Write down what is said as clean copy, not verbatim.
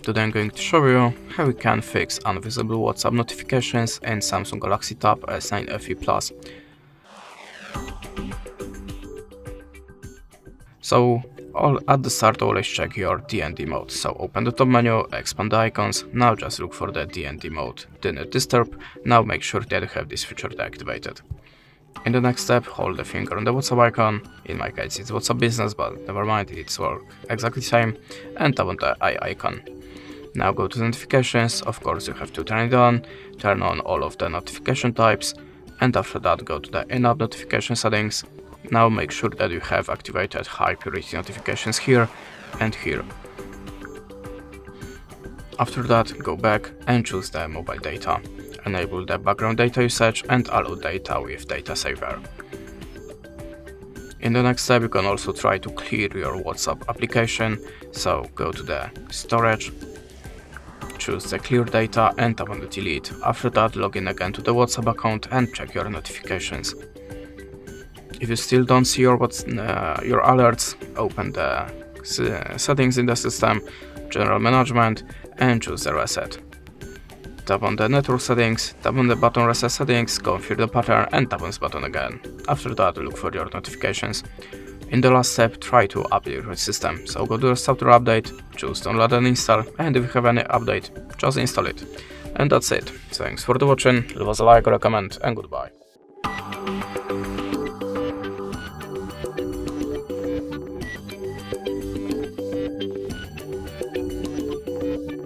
Today I'm going to show you how you can fix unvisible WhatsApp notifications in Samsung Galaxy Tab S9 FE Plus. So at the start always check your DND mode. So open the top menu, expand the icons, now just look for the DND mode. Do not disturb, now make sure that you have this feature deactivated. In the next step, hold the finger on the WhatsApp icon, in my case it's WhatsApp Business, but never mind, it's all exactly the same, and tap on the eye icon. Now go to notifications, of course you have to turn it on, turn on all of the notification types, and after that go to the in-app notification settings. Now make sure that you have activated high priority notifications here and here. After that, go back and choose the mobile data. Enable the background data usage and allow data with data saver. In the next step, you can also try to clear your WhatsApp application, so go to the storage, choose the clear data and tap on the delete. After that, log in again to the WhatsApp account and check your notifications. If you still don't see your alerts, open the settings in the system, general management, and choose the reset. Tap on the network settings, tap on the button reset settings, configure the pattern and tap on this button again. After that, look for your notifications. In the last step, try to update your system. So go to the software update, choose download and install, and if you have any update, just install it. And that's it. Thanks for watching, leave us a like or a comment, and goodbye.